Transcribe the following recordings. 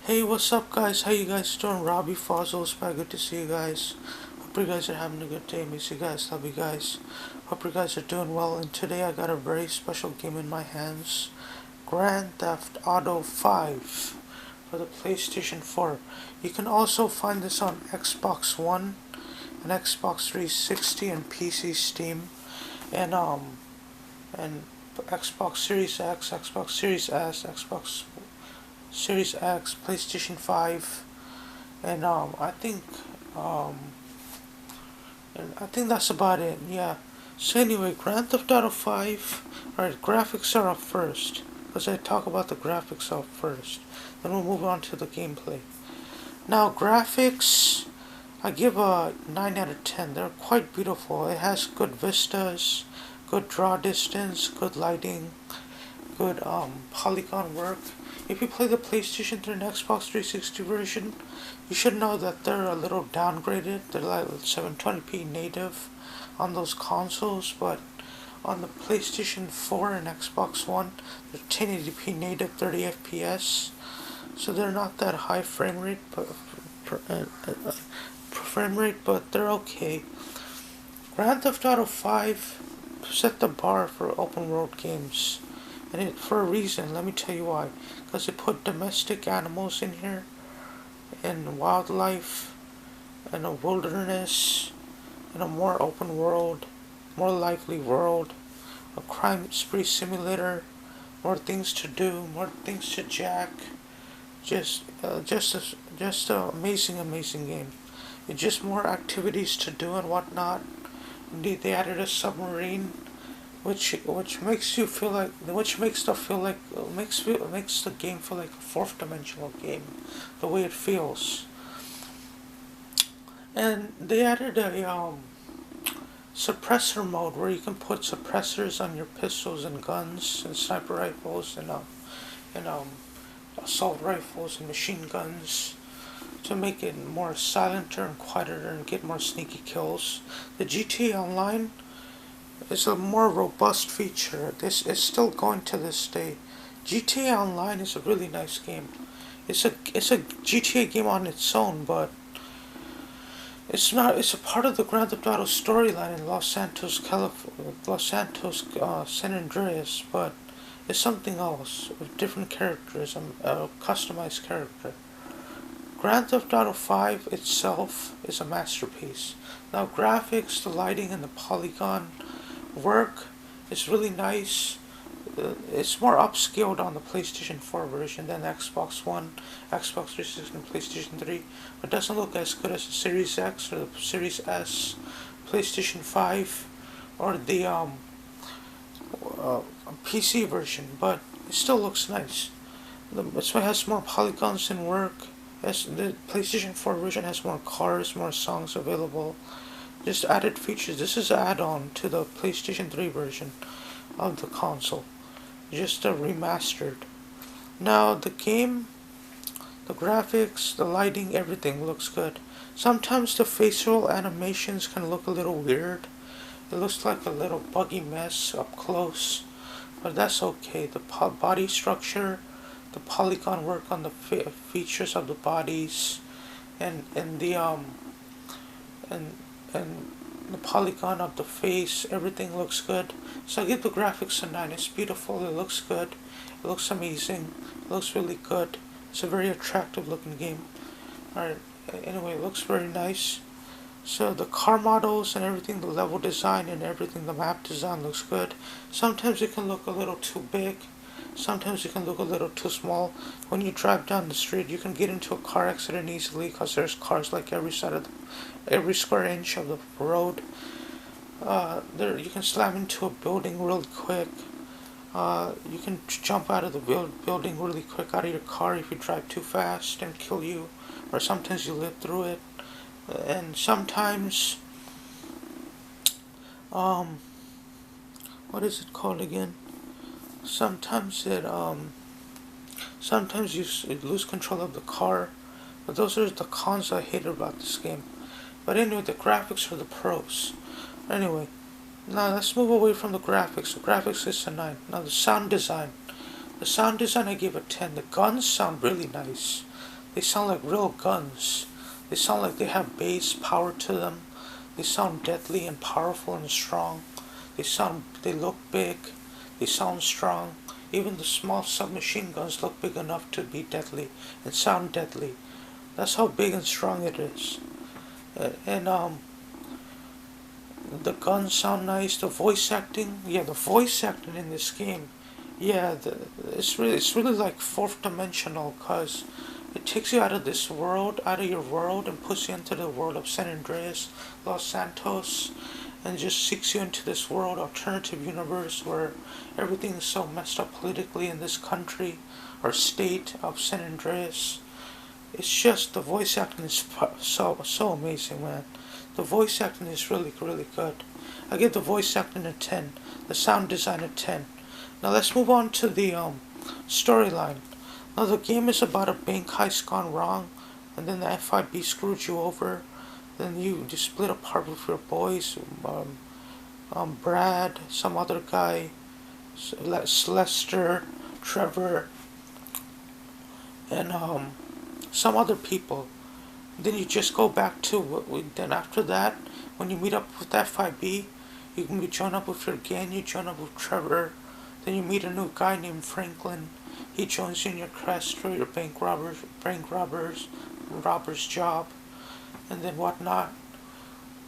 Hey, what's up, guys? How you guys doing? Robbie Fazle is back. Good to see you guys. Hope you guys are having a good day. Miss you guys. Love you guys. Hope you guys are doing well. And today I got a very special game in my hands. Grand Theft Auto 5 for the PlayStation 4. You can also find this on Xbox One and Xbox 360 and PC Steam. And Xbox Series X, Xbox Series S, Xbox Series X, PlayStation 5, and um I think that's about it. Yeah. So anyway, Grand Theft Auto 5. Alright, graphics are up first, because I talk about the graphics up first. Then we'll move on to the gameplay. Now, graphics, I give a 9 out of 10. They're quite beautiful. It has good vistas, good draw distance, good lighting, good polygon work. If you play the PlayStation 3 and Xbox 360 version, you should know that they're a little downgraded. They're like 720p native on those consoles, but on the PlayStation 4 and Xbox One, they're 1080p native, 30 FPS. So they're not that high frame rate, but they're okay. Grand Theft Auto 5 set the bar for open world games. And it for a reason, let me tell you why. Because it put domestic animals in here, and wildlife, and a wilderness, and a more open world, more lively world, a crime spree simulator, more things to do, more things to jack. Just an amazing game. It's just more activities to do and whatnot. Indeed, they added a submarine, which makes you feel like, makes the game feel like a fourth dimensional game, the way it feels. And they added a suppressor mode where you can put suppressors on your pistols and guns and sniper rifles and assault rifles and machine guns to make it more silenter and quieter and get more sneaky kills. The GTA Online is a more robust feature. This is still going to this day. GTA Online is a really nice game. It's a GTA game on its own, but it's not. It's a part of the Grand Theft Auto storyline in Los Santos, California, San Andreas, but it's something else with different characters and a customized character. Grand Theft Auto 5 itself is a masterpiece. Now, graphics, the lighting, and the polygon work is really nice. It's more upscaled on the PlayStation 4 version than the Xbox One, Xbox 360, and PlayStation 3. But it doesn't look as good as the Series X or the Series S, PlayStation 5, or the PC version. But it still looks nice. This one has more polygons and work. The PlayStation 4 version has more cars, more songs available. Just added features. This is an add-on to the PlayStation 3 version of the console. Just a remastered. Now the game, the graphics, the lighting, everything looks good. Sometimes the facial animations can look a little weird. It looks like a little buggy mess up close, but that's okay. The body structure, the polygon work on the features of the bodies, and the polygon of the face, everything looks good. So I give the graphics a 9. It's beautiful, it looks good, it looks amazing, it looks really good. It's a very attractive looking game. Alright, anyway, it looks very nice. So the car models and everything, the level design and everything, the map design looks good. Sometimes it can look a little too big. Sometimes it can look a little too small. When you drive down the street, you can get into a car accident easily because there's cars like every square inch of the road. There you can slam into a building really quick. You can jump out of the building really quick out of your car if you drive too fast and kill you, or sometimes you live through it. And sometimes, what is it called again? Sometimes you lose control of the car, but those are the cons I hate about this game. But anyway, the graphics are the pros. Anyway, now let's move away from the graphics. The graphics is a 9. Now the sound design. The sound design I give a 10. The guns sound really nice. They sound like real guns. They sound like they have bass power to them. They sound deadly and powerful and strong. They look big. They sound strong. Even the small submachine guns look big enough to be deadly and sound deadly. That's how big and strong it is. And the guns sound nice. The voice acting, yeah, the voice acting in this game, yeah, it's really like fourth dimensional, cause it takes you out of this world, out of your world, and puts you into the world of San Andreas, Los Santos, and just seeks you into this world, alternative universe where everything is so messed up politically in this country or state of San Andreas. It's just the voice acting is so amazing, man. The voice acting is really good. I give the voice acting a 10, the sound design a 10. Now let's move on to the storyline. Now the game is about a bank heist gone wrong, and then the FIB screwed you over. Then you split apart with your boys, Brad, some other guy, Lester, Trevor, and some other people. Then you just go back to then after that, when you meet up with FIB, you can join up with your gang. You join up with Trevor. Then you meet a new guy named Franklin. He joins you in your quest for your robber's job, and then whatnot.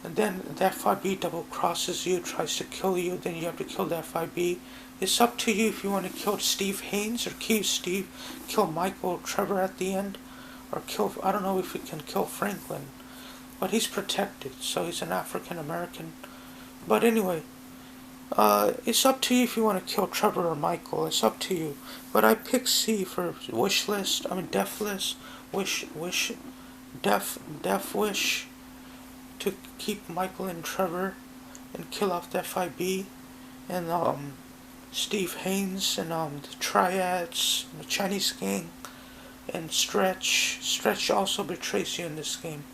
And then the FIB double crosses you, tries to kill you. Then you have to kill the FIB. It's up to you if you want to kill Steve Haynes or kill Michael or Trevor at the end, or kill. I don't know if you can kill Franklin, but he's protected, so he's an African American. But anyway, it's up to you if you want to kill Trevor or Michael. It's up to you. But I picked C for wish list. I mean death list. Death wish to keep Michael and Trevor and kill off the FIB and Steve Haynes and the Triads, the Chinese gang, and Stretch. Stretch also betrays you in this game.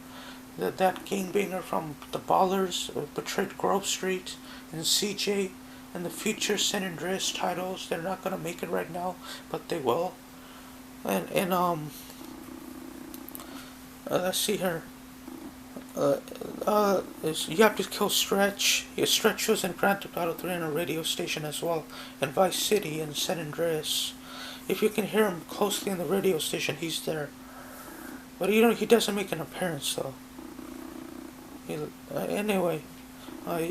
That gangbanger from the Ballers betrayed Grove Street and CJ and the future San Andreas titles. They're not gonna make it right now, but they will. And let's see here. You have to kill Stretch. Yeah, Stretch was in Grand Theft Auto 3 on a radio station as well, in Vice City and San Andreas. If you can hear him closely in the radio station, he's there. But he doesn't make an appearance though. Anyway,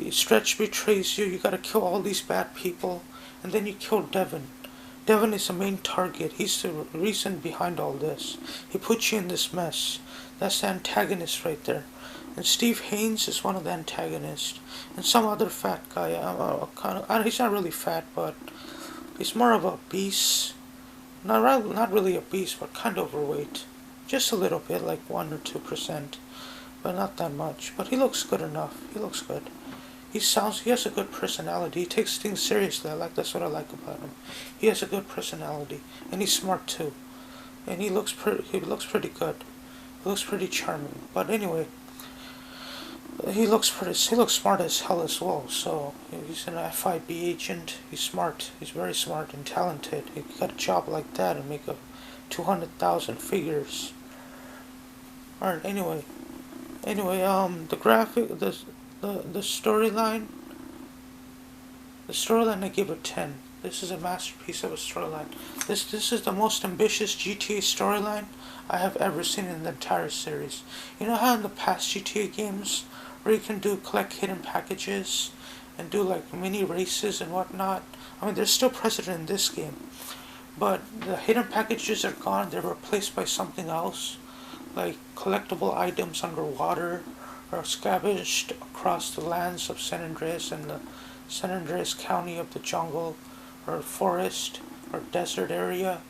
Stretch betrays you. You gotta kill all these bad people, and then you kill Devin. Devin is the main target. He's the reason behind all this. He puts you in this mess. That's the antagonist right there. And Steve Haynes is one of the antagonists. And some other fat guy. He's not really fat, but he's more of a beast. Not really a beast, but kind of overweight. Just a little bit, like 1 or 2%. But not that much. But he looks good enough. He looks good. He has a good personality. He takes things seriously. That's what I like about him. He has a good personality. And he's smart too. And he looks pretty good. He looks pretty charming. But anyway, he looks smart as hell as well. So he's an FIB agent. He's smart. He's very smart and talented. He got a job like that and make 200,000 figures. Alright, anyway, the graphic, the storyline, I give a 10. This is a masterpiece of a storyline. This is the most ambitious GTA storyline I have ever seen in the entire series. You know how in the past GTA games, where you can collect hidden packages, and do like mini races and whatnot? I mean, they're still present in this game, but the hidden packages are gone. They're replaced by something else, like collectible items underwater, or scavenged across the lands of San Andreas and the San Andreas County of the jungle, or forest, or desert area.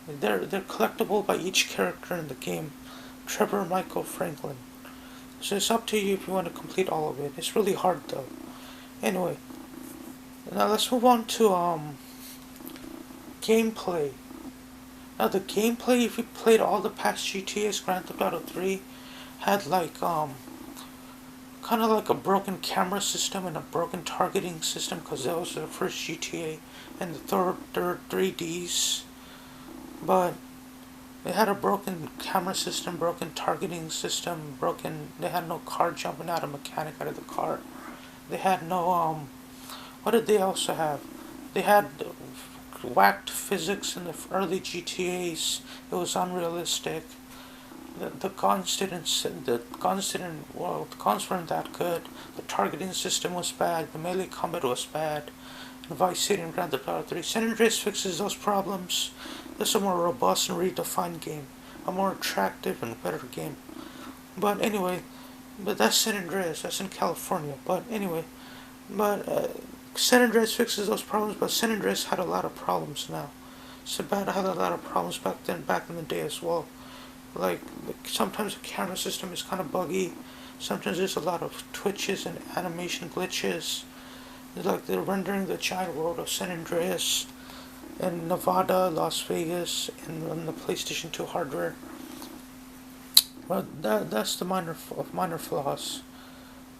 They're collectible by each character in the game. Trevor, Michael, Franklin. So it's up to you if you want to complete all of it. It's really hard though. Anyway, now let's move on to gameplay. Now the gameplay, if you played all the past GTA's, Grand Theft Auto 3 had like kind of like a broken camera system and a broken targeting system, because that was the first GTA and the third 3Ds. But They had a broken camera system, broken targeting system, broken. They had no car jumping out, a mechanic out of the car. They had no What did they also have? They had whacked physics in the early GTA's. It was unrealistic. The guns didn't. The guns didn't. Well, the guns weren't that good. The targeting system was bad. The melee combat was bad. And Vice City and Grand Theft Auto 3. San Andreas fixes those problems. This is a more robust and redefined game, a more attractive and better game. But anyway, that's San Andreas. That's in California. But anyway, San Andreas fixes those problems. But San Andreas had a lot of problems now. Sabata had a lot of problems back in the day as well. Like sometimes the camera system is kind of buggy. Sometimes there's a lot of twitches and animation glitches. Like they're rendering the giant world of San Andreas in Nevada, Las Vegas, and on the PlayStation 2 hardware. But that's the minor flaws.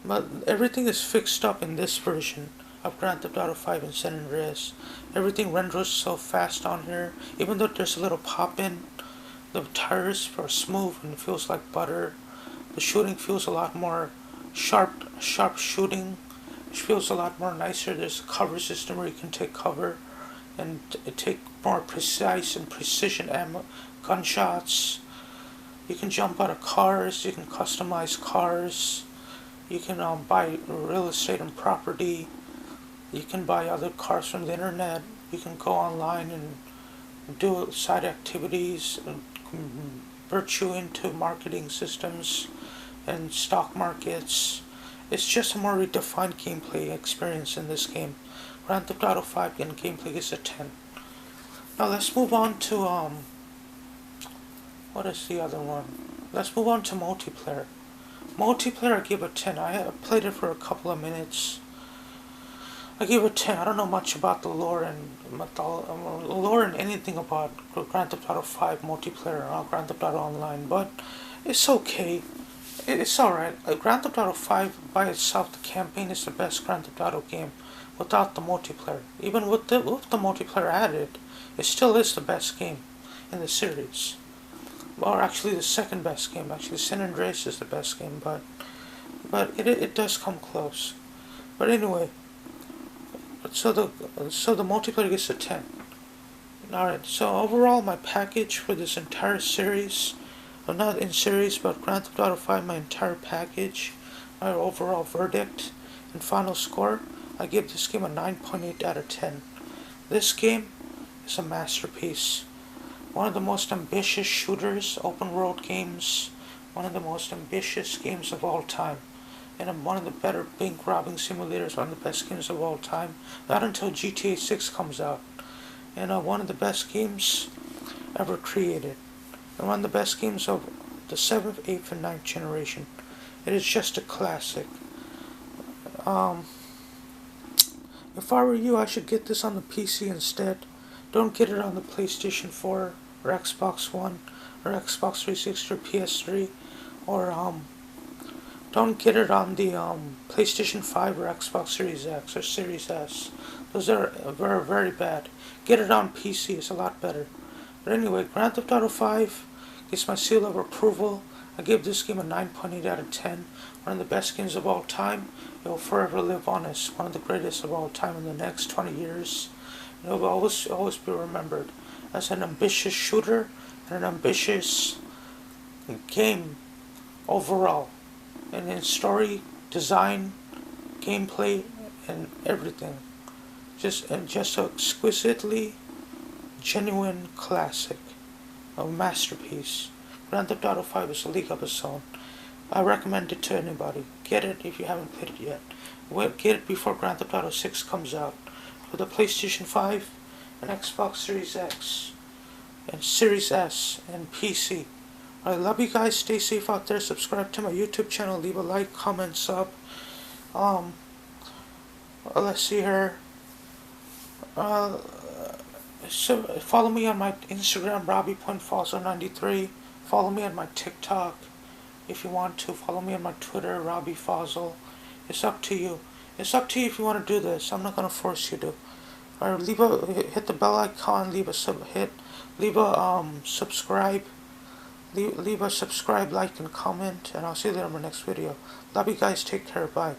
But everything is fixed up in this version of Grand Theft Auto 5 and San Andreas. Everything renders so fast on here. Even though there's a little pop in, the tires are smooth and it feels like butter. The shooting feels a lot more sharp shooting. It feels a lot more nicer. There's a cover system where you can take cover and take more precise and precision ammo, gunshots. You can jump out of cars. You can customize cars. You can buy real estate and property. You can buy other cars from the internet. You can go online and do side activities and convert you into marketing systems and stock markets. It's just a more redefined gameplay experience in this game. Grand Theft Auto 5 and gameplay is a 10. Now let's move on to what is the other one? Let's move on to multiplayer. Multiplayer I give a 10. I played it for a couple of minutes. I give it 10. I don't know much about the lore and anything about Grand Theft Auto 5 multiplayer or Grand Theft Auto Online, but it's okay. It's alright. Grand Theft Auto 5 by itself, the campaign is the best Grand Theft Auto game without the multiplayer. Even with the multiplayer added, it still is the best game in the series. Or actually the second best game. Actually San Andreas is the best game, but it does come close. But anyway, so the multiplayer gets a 10. Alright, so overall my package for this entire series, well, not in series, but Grand Theft Auto 5, my entire package, my overall verdict and final score, I give this game a 9.8 out of 10. This game is a masterpiece. One of the most ambitious shooters, open world games, one of the most ambitious games of all time. And one of the better bank robbing simulators, one of the best games of all time. Not until GTA 6 comes out. And one of the best games ever created. And one of the best games of the 7th, 8th, and 9th generation. It is just a classic. If I were you, I should get this on the PC instead. Don't get it on the PlayStation 4 or Xbox One or Xbox 360 or PS3 or don't get it on the PlayStation 5 or Xbox Series X or Series S. Those are very, very bad. Get it on PC, it's a lot better. But anyway, Grand Theft Auto 5 gets my seal of approval. I give this game a 9.8 out of 10. One of the best games of all time. It will forever live on as one of the greatest of all time in the next 20 years. It will always be remembered as an ambitious shooter and an ambitious game overall. And in story, design, gameplay, and everything. Just an exquisitely genuine classic. A masterpiece. Grand Theft Auto 5 is a league of its own. I recommend it to anybody. Get it if you haven't played it yet. Get it before Grand Theft Auto 6 comes out. For the PlayStation 5 and Xbox Series X and Series S and PC. I love you guys. Stay safe out there. Subscribe to my YouTube channel. Leave a like, comment, sub. Let's see here. So follow me on my Instagram, Robbie.Fazle93. Follow me on my TikTok if you want to. Follow me on my Twitter, Robbie Fazle. It's up to you. It's up to you if you want to do this. I'm not going to force you to. or hit the bell icon, leave a subscribe, leave a subscribe, like, and comment, and I'll see you later in my next video. Love you guys. Take care. Bye.